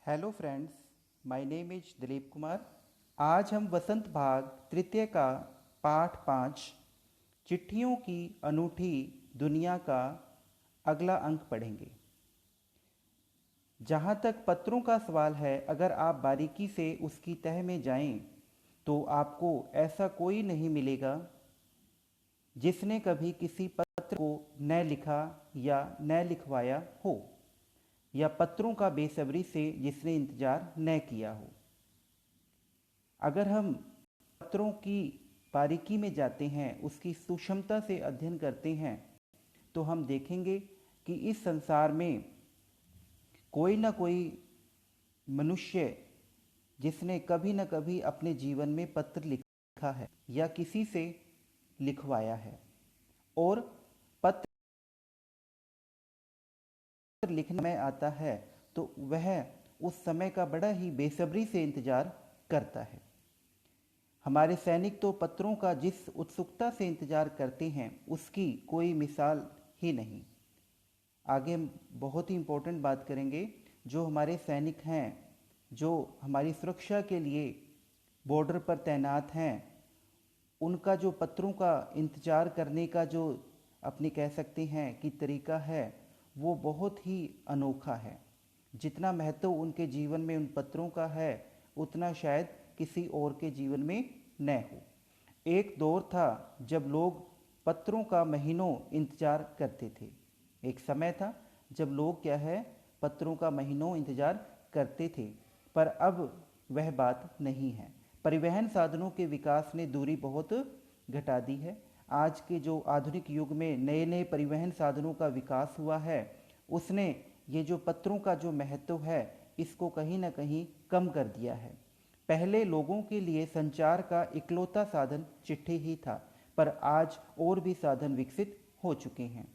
Hello friends, my name is Dilip Kumar. आज हम वसंत भाग तृतीय का पाठ 5 चिट्ठियों की अनूठी दुनिया का अगला अंक पढ़ेंगे। जहाँ तक पत्रों का सवाल है, अगर आप बारीकी से उसकी तह में जाएं, तो आपको ऐसा कोई नहीं मिलेगा जिसने कभी किसी पत्र को न लिखा या न लिखवाया हो, या पत्रों का बेसब्री से जिसने इंतजार न किया हो। अगर हम पत्रों की बारीकी में जाते हैं, उसकी सूक्ष्मता से अध्ययन करते हैं, तो हम देखेंगे कि इस संसार में कोई ना कोई मनुष्य जिसने कभी न कभी अपने जीवन में पत्र लिखा है या किसी से लिखवाया है। और पत्र लिखने में आता है तो वह उस समय का बड़ा ही बेसब्री से इंतजार करता है। हमारे सैनिक तो पत्रों का जिस उत्सुकता से इंतजार करते हैं, उसकी कोई मिसाल ही नहीं। आगे हम बहुत ही इम्पोर्टेंट बात करेंगे। जो हमारे सैनिक हैं, जो हमारी सुरक्षा के लिए बॉर्डर पर तैनात हैं, उनका जो पत्रों का इंतजार करने का जो अपने कह सकते हैं कि तरीका है, वो बहुत ही अनोखा है। जितना महत्व उनके जीवन में उन पत्रों का है, उतना शायद किसी और के जीवन में न हो। एक दौर था जब लोग पत्रों का महीनों इंतजार करते थे। एक समय था जब लोग क्या है, पत्रों का महीनों इंतजार करते थे। पर अब वह बात नहीं है। परिवहन साधनों के विकास ने दूरी बहुत घटा दी है। आज के जो आधुनिक युग में नए नए परिवहन साधनों का विकास हुआ है, उसने ये जो पत्रों का जो महत्व है, इसको कहीं ना कहीं कम कर दिया है। पहले लोगों के लिए संचार का इकलौता साधन चिट्ठी ही था, पर आज और भी साधन विकसित हो चुके हैं।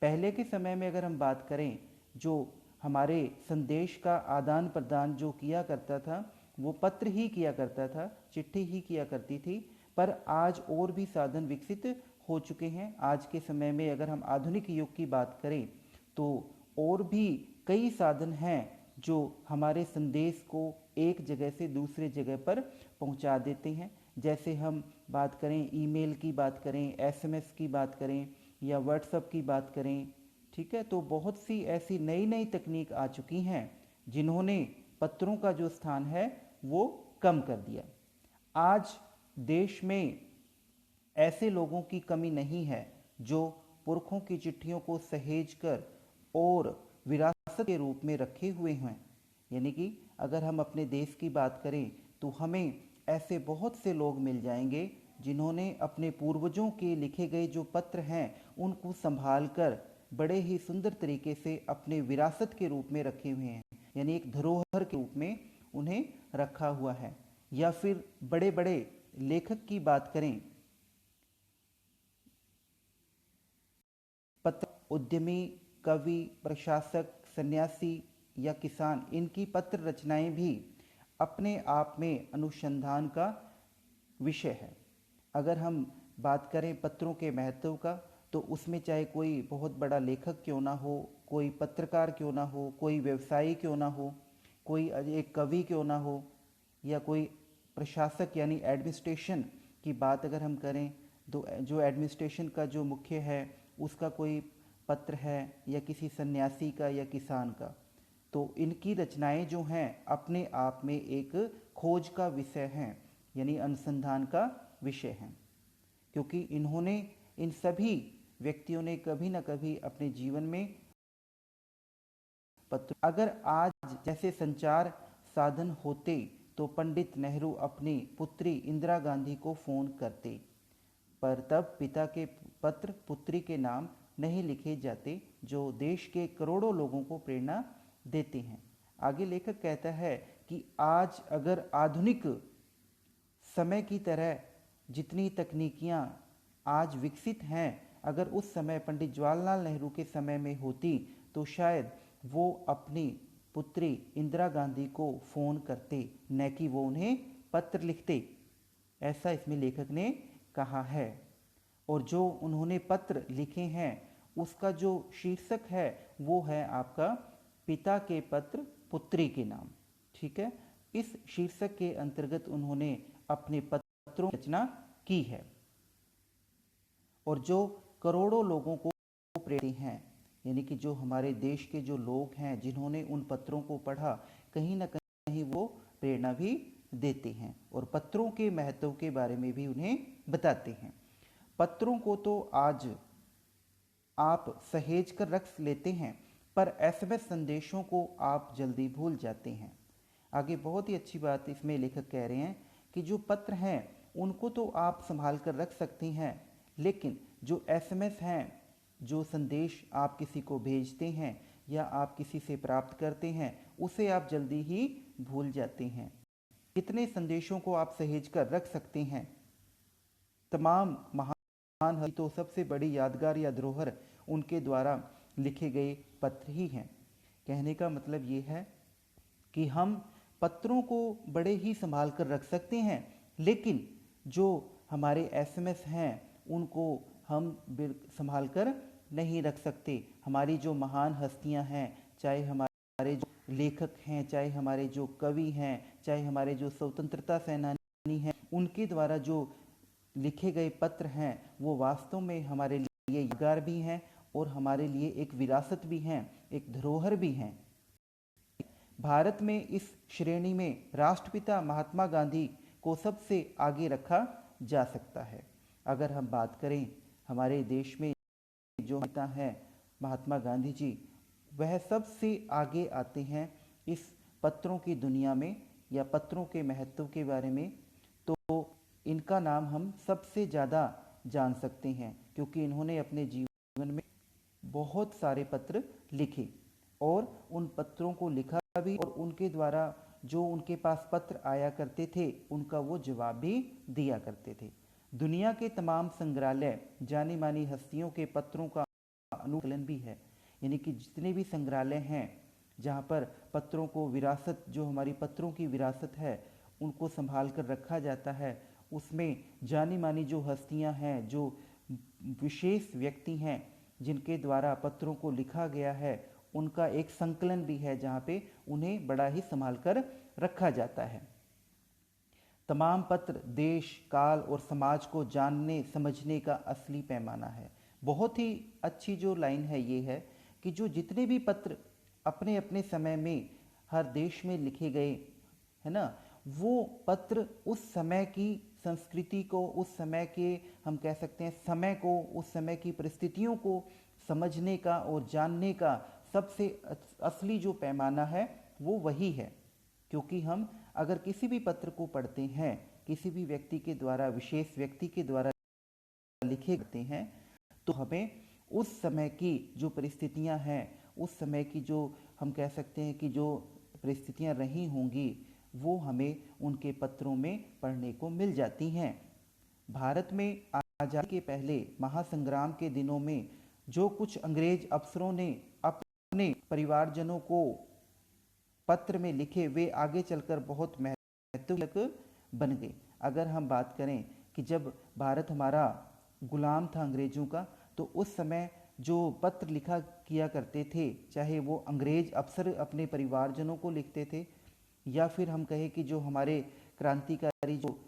पहले के समय में अगर हम बात करें, जो हमारे संदेश का आदान प्रदान जो किया करता था, वो पत्र ही किया करता था, चिट्ठी ही किया करती थी। पर आज और भी साधन विकसित हो चुके हैं। आज के समय में अगर हम आधुनिक युग की बात करें, तो और भी कई साधन हैं जो हमारे संदेश को एक जगह से दूसरे जगह पर पहुंचा देते हैं। जैसे हम बात करें, ईमेल की बात करें, एसएमएस की बात करें, या व्हाट्सएप की बात करें, ठीक है। तो बहुत सी ऐसी नई नई तकनीक आ चुकी हैं जिन्होंने पत्रों का जो स्थान है वो कम कर दिया। आज देश में ऐसे लोगों की कमी नहीं है जो पुरखों की चिट्ठियों को सहेज कर और विरासत के रूप में रखे हुए हैं। यानी कि अगर हम अपने देश की बात करें, तो हमें ऐसे बहुत से लोग मिल जाएंगे जिन्होंने अपने पूर्वजों के लिखे गए जो पत्र हैं, उनको संभाल कर बड़े ही सुंदर तरीके से अपने विरासत के रूप में रखे हुए हैं। यानी एक धरोहर के रूप में उन्हें रखा हुआ है। या फिर बड़े बड़े लेखक की बात करें, पत्र उद्यमी, कवि, प्रशासक, सन्यासी या किसान, इनकी पत्र रचनाएं भी अपने आप में अनुसंधान का विषय है। अगर हम बात करें पत्रों के महत्व का, तो उसमें चाहे कोई बहुत बड़ा लेखक क्यों ना हो, कोई पत्रकार क्यों ना हो, कोई व्यवसायी क्यों ना हो, कोई एक कवि क्यों ना हो, या कोई प्रशासक यानी एडमिनिस्ट्रेशन की बात अगर हम करें, तो जो एडमिनिस्ट्रेशन का जो मुख्य है, उसका कोई पत्र है, या किसी सन्यासी का या किसान का, तो इनकी रचनाएं जो हैं अपने आप में एक खोज का विषय हैं, यानी अनुसंधान का विषय हैं। क्योंकि इन्होंने, इन सभी व्यक्तियों ने कभी न कभी अपने जीवन में पत्र, अगर आज जैसे संचार साधन होते, तो पंडित नेहरू अपनी पुत्री इंदिरा गांधी को फोन करते। पर तब पिता के पत्र पुत्री के नाम नहीं लिखे जाते, जो देश के करोड़ों लोगों को प्रेरणा देते हैं। आगे लेखक कहता है कि आज अगर आधुनिक समय की तरह जितनी तकनीकियां आज विकसित हैं, अगर उस समय पंडित जवाहरलाल नेहरू के समय में होती, तो शायद वो अपनी पुत्री इंदिरा गांधी को फ़ोन करते, न कि वो उन्हें पत्र लिखते। ऐसा इसमें लेखक ने कहा है। और जो उन्होंने पत्र लिखे हैं, उसका जो शीर्षक है वो है आपका पिता के पत्र पुत्री के नाम। ठीक है। इस शीर्षक के अंतर्गत उन्होंने अपने पत्रों की रचना की है और जो करोड़ों लोगों को प्रेरित हैं, यानी कि जो हमारे देश के जो लोग हैं जिन्होंने उन पत्रों को पढ़ा, कहीं ना कहीं वो प्रेरणा भी देते हैं और पत्रों के महत्व के बारे में भी उन्हें बताते हैं। पत्रों को तो आज आप सहेज कर रख लेते हैं, पर एसएमएस संदेशों को आप जल्दी भूल जाते हैं। आगे बहुत ही अच्छी बात इसमें लेखक कह रहे हैं कि जो पत्र हैं उनको तो आप संभाल कर रख सकती हैं, लेकिन जो एसएमएस हैं, जो संदेश आप किसी को भेजते हैं या आप किसी से प्राप्त करते हैं, उसे आप जल्दी ही भूल जाते हैं। कितने संदेशों को आप सहेज कर रख सकते हैं? तमाम महान तो सबसे बड़ी यादगार या धरोहर उनके द्वारा लिखे गए पत्र ही हैं। कहने का मतलब ये है कि हम पत्रों को बड़े ही संभाल कर रख सकते हैं, लेकिन जो हमारे एसएमएस हैं उनको हम संभाल कर नहीं रख सकते। हमारी जो महान हस्तियां हैं, चाहे हमारे जो लेखक हैं, चाहे हमारे जो कवि हैं, चाहे हमारे जो स्वतंत्रता सेनानी हैं, उनके द्वारा जो लिखे गए पत्र हैं वो वास्तव में हमारे लिए यादगार भी हैं और हमारे लिए एक विरासत भी हैं, एक धरोहर भी हैं। भारत में इस श्रेणी में राष्ट्रपिता महात्मा गांधी को सबसे आगे रखा जा सकता है। अगर हम बात करें हमारे देश में जो नेता हैं महात्मा गांधी जी, वह सबसे आगे आते हैं इस पत्रों की दुनिया में या पत्रों के महत्व के बारे में। तो इनका नाम हम सबसे ज़्यादा जान सकते हैं क्योंकि इन्होंने अपने जीवन में बहुत सारे पत्र लिखे और उन पत्रों को लिखा भी और उनके द्वारा जो उनके पास पत्र आया करते थे उनका वो जवाब भी दिया करते थे। दुनिया के तमाम संग्रहालय जानी मानी हस्तियों के पत्रों का अनुकूलन भी है, यानी कि जितने भी संग्रहालय हैं जहाँ पर पत्रों को विरासत, जो हमारी पत्रों की विरासत है उनको संभाल कर रखा जाता है, उसमें जानी मानी जो हस्तियाँ हैं, जो विशेष व्यक्ति हैं जिनके द्वारा पत्रों को लिखा गया है, उनका एक संकलन भी है जहाँ पे उन्हें बड़ा ही संभाल कर रखा जाता है। तमाम पत्र देश, काल और समाज को जानने समझने का असली पैमाना है। बहुत ही अच्छी जो लाइन है ये है कि जो जितने भी पत्र अपने अपने समय में हर देश में लिखे गए है ना, वो पत्र उस समय की संस्कृति को, उस समय के हम कह सकते हैं समय को, उस समय की परिस्थितियों को समझने का और जानने का सबसे असली जो पैमाना है वो वही है। क्योंकि हम अगर किसी भी पत्र को पढ़ते हैं, किसी भी व्यक्ति के द्वारा, विशेष व्यक्ति के द्वारा लिखे जाते हैं, तो हमें उस समय की जो परिस्थितियां हैं, उस समय की जो हम कह सकते हैं कि जो परिस्थितियां रही होंगी वो हमें उनके पत्रों में पढ़ने को मिल जाती हैं। भारत में आज़ादी के पहले महासंग्राम के दिनों में जो कुछ अंग्रेज अफसरों ने अपने परिवारजनों को पत्र में लिखे, वे आगे चलकर बहुत महत्वपूर्ण बन गए। अगर हम बात करें कि जब भारत हमारा गुलाम था अंग्रेजों का, तो उस समय जो पत्र लिखा किया करते थे, चाहे वो अंग्रेज अफसर अपने परिवारजनों को लिखते थे या फिर हम कहें कि जो हमारे क्रांतिकारी जो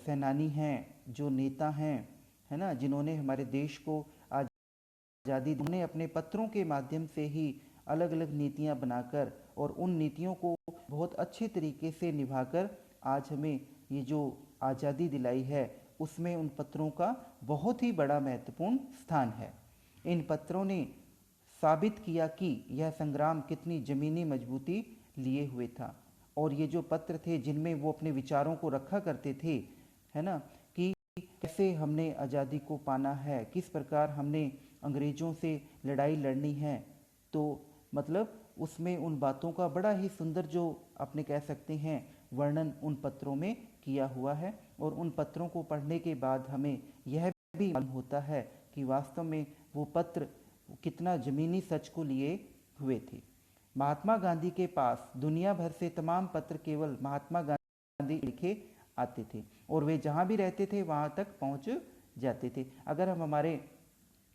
सेनानी हैं, जो नेता हैं, है ना, जिन्होंने हमारे देश को आज़ादी दी, उन्होंने अपने पत्रों के माध्यम से ही अलग अलग नीतियां बनाकर और उन नीतियों को बहुत अच्छे तरीके से निभाकर आज हमें ये जो आज़ादी दिलाई है, उसमें उन पत्रों का बहुत ही बड़ा महत्वपूर्ण स्थान है। इन पत्रों ने साबित किया कि यह संग्राम कितनी ज़मीनी मजबूती लिए हुए था और ये जो पत्र थे जिनमें वो अपने विचारों को रखा करते थे, है ना, कि कैसे हमने आज़ादी को पाना है, किस प्रकार हमने अंग्रेज़ों से लड़ाई लड़नी है। तो मतलब उसमें उन बातों का बड़ा ही सुंदर जो अपने कह सकते हैं वर्णन उन पत्रों में किया हुआ है और उन पत्रों को पढ़ने के बाद हमें यह भी मालूम होता है कि वास्तव में वो पत्र कितना ज़मीनी सच को लिए हुए थे। महात्मा गांधी के पास दुनिया भर से तमाम पत्र केवल महात्मा गांधी लिखे आते थे और वे जहाँ भी रहते थे वहाँ तक पहुँच जाते थे। अगर हम हमारे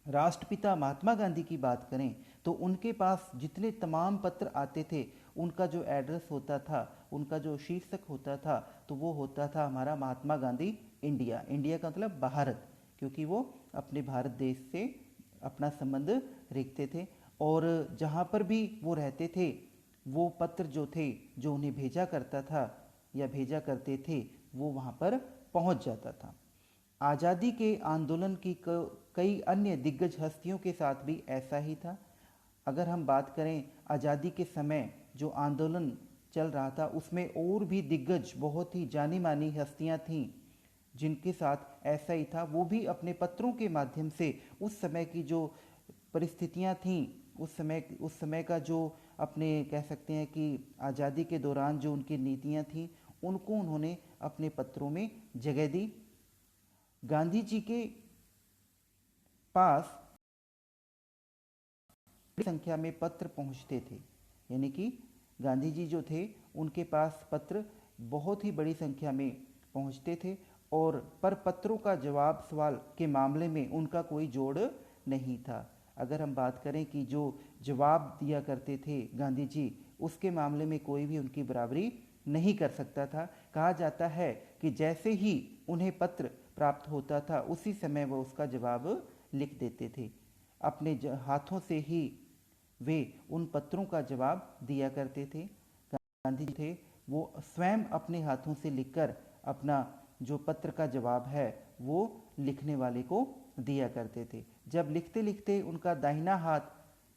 राष्ट्रपिता महात्मा गांधी की बात करें तो उनके पास जितने तमाम पत्र आते थे उनका जो एड्रेस होता था, उनका जो शीर्षक होता था, तो वो होता था हमारा महात्मा गांधी इंडिया। इंडिया का मतलब भारत, क्योंकि वो अपने भारत देश से अपना संबंध रखते थे। और जहाँ पर भी वो रहते थे, वो पत्र जो थे, जो उन्हें भेजा करता था या भेजा करते थे, वो वहाँ पर पहुँच जाता था। आज़ादी के आंदोलन की कई अन्य दिग्गज हस्तियों के साथ भी ऐसा ही था। अगर हम बात करें आज़ादी के समय जो आंदोलन चल रहा था, उसमें और भी दिग्गज बहुत ही जानी मानी हस्तियां थीं जिनके साथ ऐसा ही था। वो भी अपने पत्रों के माध्यम से उस समय की जो परिस्थितियां थीं, उस समय का जो अपने कह सकते हैं कि आज़ादी के दौरान जो उनकी नीतियां थीं, उनको उन्होंने अपने पत्रों में जगह दी। गांधी जी के पास बड़ी संख्या में पत्र पहुंचते थे, यानी कि गांधी जी जो थे उनके पास पत्र बहुत ही बड़ी संख्या में पहुंचते थे। और पर पत्रों का जवाब सवाल के मामले में उनका कोई जोड़ नहीं था। अगर हम बात करें कि जो जवाब दिया करते थे गांधी जी, उसके मामले में कोई भी उनकी बराबरी नहीं कर सकता था। कहा जाता है कि जैसे ही उन्हें पत्र प्राप्त होता था, उसी समय वह उसका जवाब लिख देते थे। अपने हाथों से ही वे उन पत्रों का जवाब दिया करते थे। गांधी जी थे वो स्वयं अपने हाथों से लिखकर अपना जो पत्र का जवाब है वो लिखने वाले को दिया करते थे। जब लिखते लिखते उनका दाहिना हाथ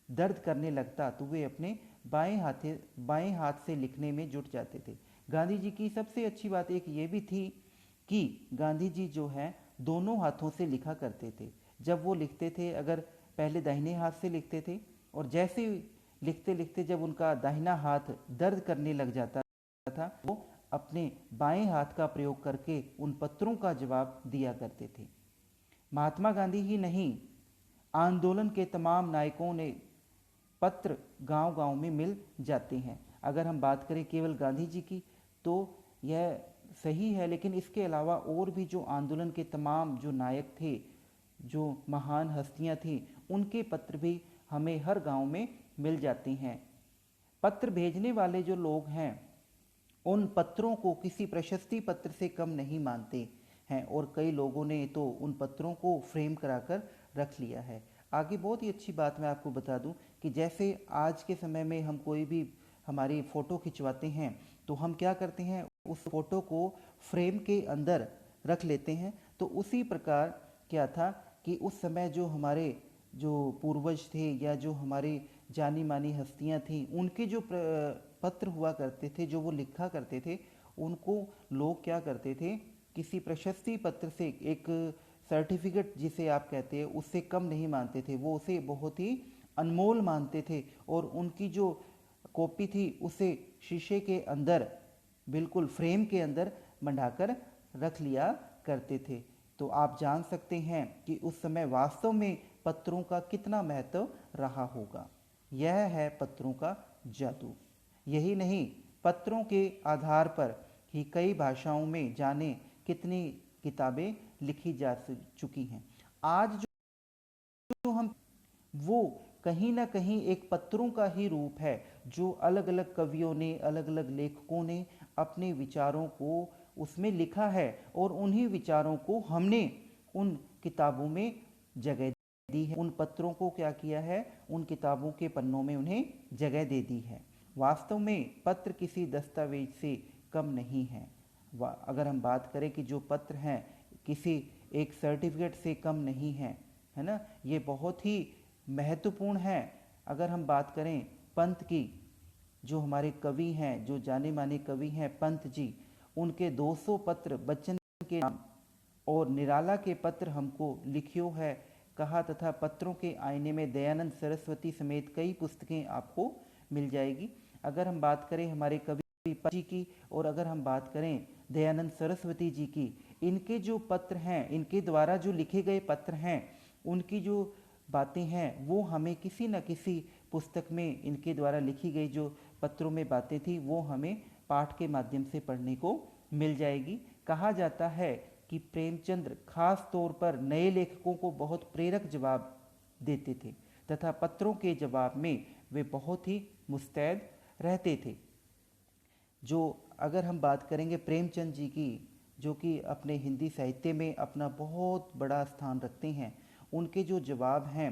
दर्द करने लगता, तो वे अपने बाएं हाथ से लिखने में जुट जाते थे। गांधी जी की सबसे अच्छी बात एक ये भी थी कि गांधी जी जो है दोनों हाथों से लिखा करते थे। जब वो लिखते थे, अगर पहले दाहिने हाथ से लिखते थे, और जैसे लिखते लिखते जब उनका दाहिना हाथ दर्द करने लग जाता था, वो अपने बाएं हाथ का प्रयोग करके उन पत्रों का जवाब दिया करते थे। महात्मा गांधी ही नहीं, आंदोलन के तमाम नायकों ने पत्र गांव-गांव में मिल जाते हैं। अगर हम बात करें केवल गांधी जी की, तो यह सही है, लेकिन इसके अलावा और भी जो आंदोलन के तमाम जो नायक थे, जो महान हस्तियां थीं, उनके पत्र भी हमें हर गांव में मिल जाते हैं। पत्र भेजने वाले जो लोग हैं, उन पत्रों को किसी प्रशस्ति पत्र से कम नहीं मानते हैं, और कई लोगों ने तो उन पत्रों को फ्रेम कराकर रख लिया है। आगे बहुत ही अच्छी बात मैं आपको बता दूं कि जैसे आज के समय में हम कोई भी हमारी फ़ोटो खिंचवाते हैं, तो हम क्या करते हैं, उस फोटो को फ्रेम के अंदर रख लेते हैं। तो उसी प्रकार क्या था कि उस समय जो हमारे जो पूर्वज थे या जो हमारी जानी मानी हस्तियां थीं, उनके जो पत्र हुआ करते थे, जो वो लिखा करते थे, उनको लोग क्या करते थे, किसी प्रशस्ति पत्र से, एक सर्टिफिकेट जिसे आप कहते हैं, उससे कम नहीं मानते थे। वो उसे बहुत ही अनमोल मानते थे, और उनकी जो कॉपी थी उसे शीशे के अंदर, बिल्कुल फ्रेम के अंदर मंडाकर रख लिया करते थे। तो आप जान सकते हैं कि उस समय वास्तव में पत्रों का कितना महत्व रहा होगा। यह है पत्रों का जादू। यही नहीं, पत्रों के आधार पर ही कई भाषाओं में जाने कितनी किताबें लिखी जा चुकी हैं। आज जो हम वो कहीं ना कहीं एक पत्रों का ही रूप है, जो अलग अलग कवियों ने, अलग अलग लेखकों ने अपने विचारों को उसमें लिखा है, और उन्हीं विचारों को हमने उन किताबों में जगह दी है। उन पत्रों को क्या किया है, उन किताबों के पन्नों में उन्हें जगह दे दी है। वास्तव में पत्र किसी दस्तावेज से कम नहीं है। अगर हम बात करें कि जो पत्र हैं किसी एक सर्टिफिकेट से कम नहीं है, है ना, ये बहुत ही महत्वपूर्ण है। अगर हम बात करें पंत की, जो हमारे कवि हैं, जो जाने माने कवि हैं पंत जी, उनके 200 पत्र बच्चन के नाम और निराला के पत्र हमको लिखियो है कहा, तथा पत्रों के आईने में दयानंद सरस्वती समेत कई पुस्तकें आपको मिल जाएगी। अगर हम बात करें हमारे कवि जी की, और अगर हम बात करें दयानंद सरस्वती जी की, इनके जो पत्र हैं, इनके द्वारा जो लिखे गए पत्र हैं, उनकी जो बातें हैं, वो हमें किसी न किसी पुस्तक में इनके द्वारा लिखी गई जो पत्रों में बातें थी, वो हमें पाठ के माध्यम से पढ़ने को मिल जाएगी। कहा जाता है कि प्रेमचंद्र खास तौर पर नए लेखकों को बहुत प्रेरक जवाब देते थे, तथा पत्रों के जवाब में वे बहुत ही मुस्तैद रहते थे। जो अगर हम बात करेंगे प्रेमचंद जी की, जो कि अपने हिंदी साहित्य में अपना बहुत बड़ा स्थान रखते हैं, उनके जो जवाब हैं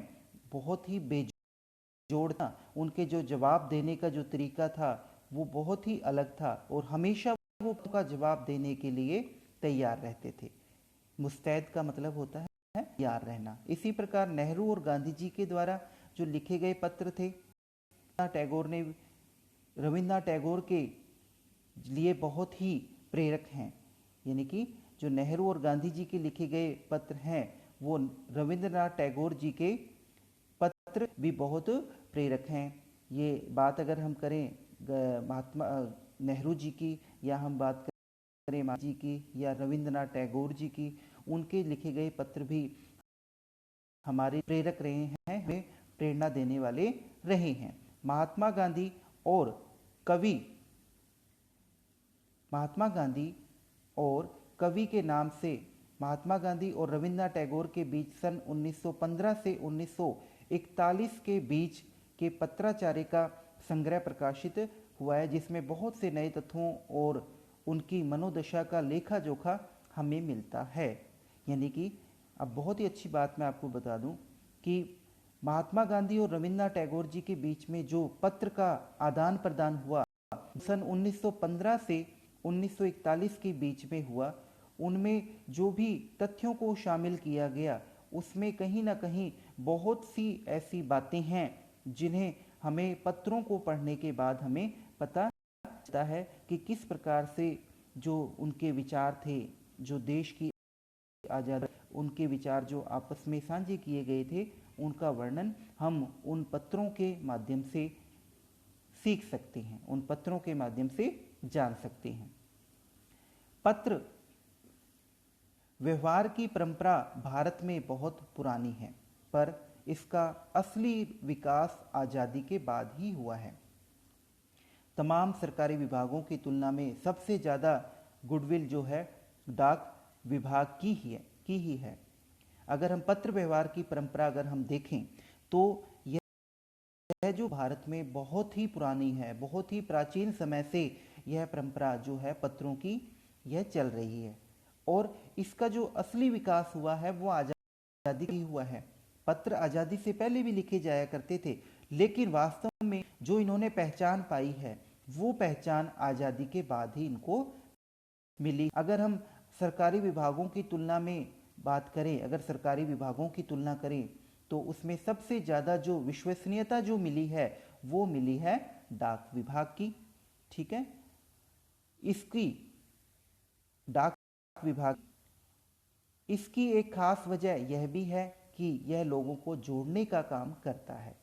बहुत ही बेजोड़ था। उनके जो जवाब देने का जो तरीका था वो बहुत ही अलग था और हमेशा वो का जवाब देने के लिए तैयार रहते थे। मुस्तैद का मतलब होता है तैयार रहना। इसी प्रकार नेहरू और गांधी जी के द्वारा जो लिखे गए पत्र थे, टैगोर ने रविन्द्रनाथ टैगोर के लिए बहुत ही प्रेरक हैं। यानी कि जो नेहरू और गांधी जी के लिखे गए पत्र हैं वो रविंद्रनाथ टैगोर जी के पत्र भी बहुत प्रेरक हैं। ये बात अगर हम करें महात्मा नेहरू जी की, या हम बात करें महात्मा जी की, या रविंद्रनाथ टैगोर जी की, उनके लिखे गए पत्र भी हमारे प्रेरक रहे हैं, हमें प्रेरणा देने वाले रहे हैं। महात्मा गांधी और कवि महात्मा गांधी और कवि के नाम से महात्मा गांधी और रविन्द्रनाथ टैगोर के बीच सन 1915 से 1941 के बीच के पत्राचार्य का संग्रह प्रकाशित हुआ है, जिसमें बहुत से नए तथ्यों और उनकी मनोदशा का लेखा जोखा हमें मिलता है। यानी कि अब बहुत ही अच्छी बात मैं आपको बता दूं कि महात्मा गांधी और रविन्द्रनाथ टैगोर जी के बीच में जो पत्र का आदान प्रदान हुआ सन 1915 से 1941 के बीच में हुआ, उनमें जो भी तथ्यों को शामिल किया गया उसमें कहीं ना कहीं बहुत सी ऐसी बातें हैं जिन्हें हमें पत्रों को पढ़ने के बाद हमें पता चलता है कि किस प्रकार से जो उनके विचार थे, जो देश की आज़ादी, उनके विचार जो आपस में साझे किए गए थे, उनका वर्णन हम उन पत्रों के माध्यम से सीख सकते हैं, उन पत्रों के माध्यम से जान सकते हैं। पत्र व्यवहार की परंपरा भारत में बहुत पुरानी है, पर इसका असली विकास आज़ादी के बाद ही हुआ है। तमाम सरकारी विभागों की तुलना में सबसे ज़्यादा गुडविल जो है डाक विभाग की ही है। अगर हम पत्र व्यवहार की परंपरा अगर हम देखें तो यह जो भारत में बहुत ही पुरानी है, बहुत ही प्राचीन समय से यह परंपरा जो है पत्रों की यह चल रही है, और इसका जो असली विकास हुआ है वो आज़ादी ही हुआ है। पत्र आज़ादी से पहले भी लिखे जाया करते थे, लेकिन वास्तव में जो इन्होंने पहचान पाई है वो पहचान आज़ादी के बाद ही इनको मिली। अगर हम सरकारी विभागों की तुलना में बात करें, अगर सरकारी विभागों की तुलना करें तो उसमें सबसे ज़्यादा जो विश्वसनीयता जो मिली है वो मिली है डाक विभाग की। ठीक है, इसकी डाक विभाग, इसकी एक खास वजह यह भी है कि यह लोगों को जोड़ने का काम करता है।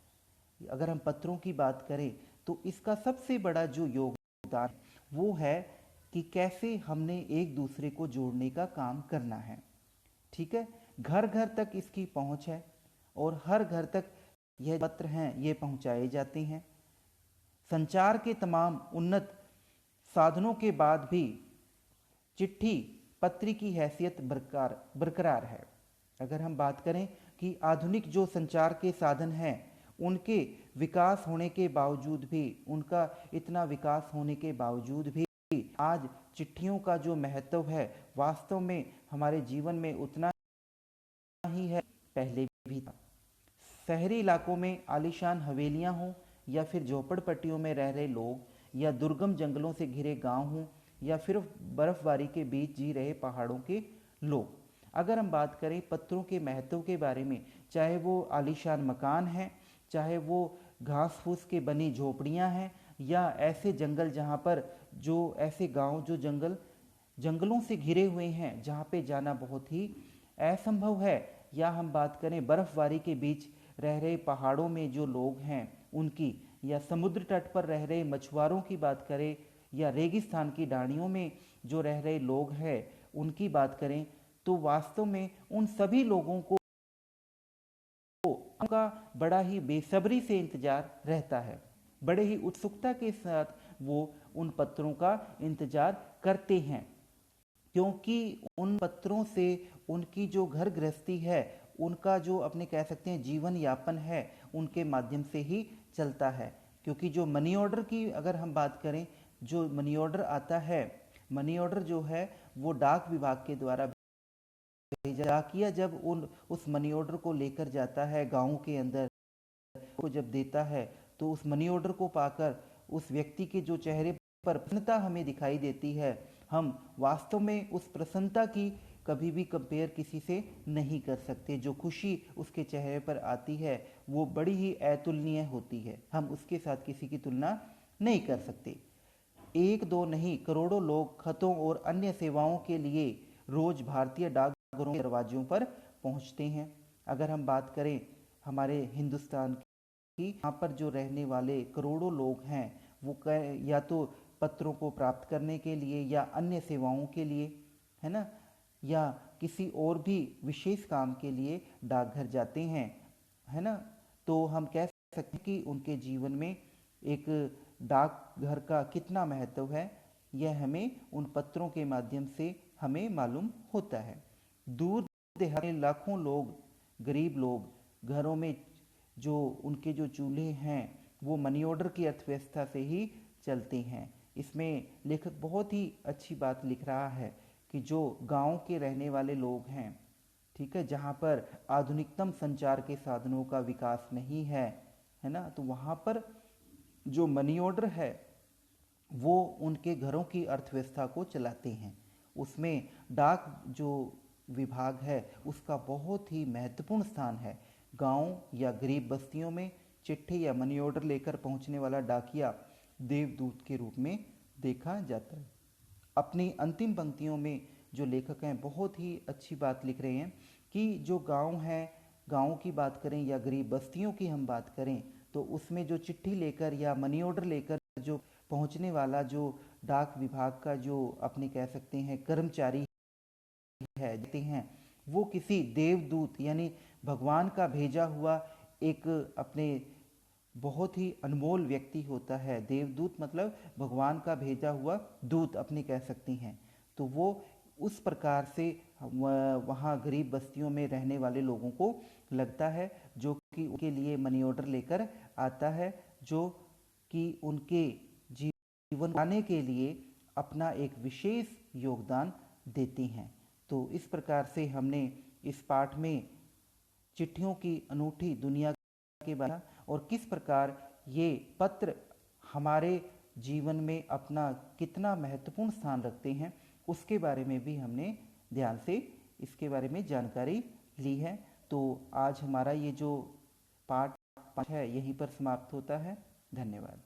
अगर हम पत्रों की बात करें तो इसका सबसे बड़ा जो योगदान वो है कि कैसे हमने एक दूसरे को जोड़ने का काम करना है। ठीक है, घर घर तक इसकी पहुंच है और हर घर तक यह पत्र हैं ये पहुंचाए जाते हैं। संचार के तमाम उन्नत साधनों के बाद भी चिट्ठी पत्री की हैसियत बरकरार है। अगर हम बात करें कि आधुनिक जो संचार के साधन हैं उनके विकास होने के बावजूद भी, उनका इतना विकास होने के बावजूद भी आज चिट्ठियों का जो महत्व है वास्तव में हमारे जीवन में उतना ही है, पहले भी था। शहरी इलाकों में आलीशान हवेलियां हों या फिर झोपड़पट्टियों में रह रहे लोग, या दुर्गम जंगलों से घिरे गांव हों, या फिर बर्फबारी के बीच जी रहे पहाड़ों के लोग, अगर हम बात करें पत्रों के महत्व के बारे में, चाहे वो आलीशान मकान हैं, चाहे वो घास फूस के बनी झोपड़ियां हैं, या ऐसे जंगल जहाँ पर जो ऐसे गांव जो जंगलों से घिरे हुए हैं जहाँ पे जाना बहुत ही असंभव है, या हम बात करें बर्फबारी के बीच रह रहे पहाड़ों में जो लोग हैं उनकी, या समुद्र तट पर रह रहे मछुआरों की बात करें, या रेगिस्तान की डाड़ियों में जो रह रहे लोग हैं उनकी बात करें, तो वास्तव में उन सभी लोगों को उनका बड़ा ही बेसब्री से इंतजार रहता है। बड़े ही उत्सुकता के साथ वो उन पत्रों का इंतजार करते हैं, क्योंकि उन पत्रों से उनकी जो घर गृहस्थी है, उनका जो अपने कह सकते हैं जीवन यापन है, उनके माध्यम से ही चलता है। क्योंकि जो मनी ऑर्डर की अगर हम बात करें, जो मनी ऑर्डर आता है, मनी ऑर्डर जो है वो डाक विभाग के द्वारा भेजा, डाकिया जब उस मनी ऑर्डर को लेकर जाता है गाँव के अंदर, को जब देता है, तो उस मनी ऑर्डर को पाकर उस व्यक्ति के जो चेहरे पर प्रसन्नता हमें दिखाई देती है, हम वास्तव में उस प्रसन्नता की कभी भी कंपेयर किसी से नहीं कर सकते। जो खुशी उसके चेहरे पर आती है वो बड़ी ही अतुलनीय होती है, हम उसके साथ किसी की तुलना नहीं कर सकते। एक दो नहीं, करोड़ों लोग खतों और अन्य सेवाओं के लिए रोज भारतीय डाकघरों के दरवाजों पर पहुंचते हैं। अगर हम बात करें हमारे हिंदुस्तान की, यहाँ पर जो रहने वाले करोड़ों लोग हैं वो या तो पत्रों को प्राप्त करने के लिए या अन्य सेवाओं के लिए, है ना, या किसी और भी विशेष काम के लिए डाकघर जाते हैं, है ना। तो हम कह सकते हैं कि उनके जीवन में एक डाकघर का कितना महत्व है, यह हमें उन पत्रों के माध्यम से हमें मालूम होता है। दूर देहात में लाखों लोग, गरीब लोग घरों में जो उनके जो चूल्हे हैं वो मनी ऑर्डर की अर्थव्यवस्था से ही चलते हैं। इसमें लेखक बहुत ही अच्छी बात लिख रहा है कि जो गांव के रहने वाले लोग हैं, ठीक है, जहाँ पर आधुनिकतम संचार के साधनों का विकास नहीं है ना, तो वहाँ पर जो मनी ऑर्डर है वो उनके घरों की अर्थव्यवस्था को चलाते हैं। उसमें डाक जो विभाग है उसका बहुत ही महत्वपूर्ण स्थान है। गांव या गरीब बस्तियों में चिट्ठी या मनी ऑर्डर लेकर पहुंचने वाला डाकिया देवदूत के रूप में देखा जाता है। अपनी अंतिम पंक्तियों में जो लेखक हैं बहुत ही अच्छी बात लिख रहे हैं कि जो गांव है, गांव की बात करें या गरीब बस्तियों की हम बात करें, तो उसमें जो चिट्ठी लेकर या मनी ऑर्डर लेकर जो पहुंचने वाला जो डाक विभाग का जो अपने कह सकते हैं कर्मचारी है, देते हैं, वो किसी देवदूत यानी भगवान का भेजा हुआ एक अपने बहुत ही अनमोल व्यक्ति होता है। देवदूत मतलब भगवान का भेजा हुआ दूत अपने कह सकती हैं। तो वो उस प्रकार से वहाँ गरीब बस्तियों में रहने वाले लोगों को लगता है, जो कि उनके लिए मनी ऑर्डर लेकर आता है, जो कि उनके जीवन बनाने के लिए अपना एक विशेष योगदान देती हैं। तो इस प्रकार से हमने इस पाठ में चिट्ठियों की अनूठी दुनिया के बारे में और किस प्रकार ये पत्र हमारे जीवन में अपना कितना महत्वपूर्ण स्थान रखते हैं उसके बारे में भी हमने ध्यान से इसके बारे में जानकारी ली है। तो आज हमारा ये जो पाठ है यहीं पर समाप्त होता है। धन्यवाद।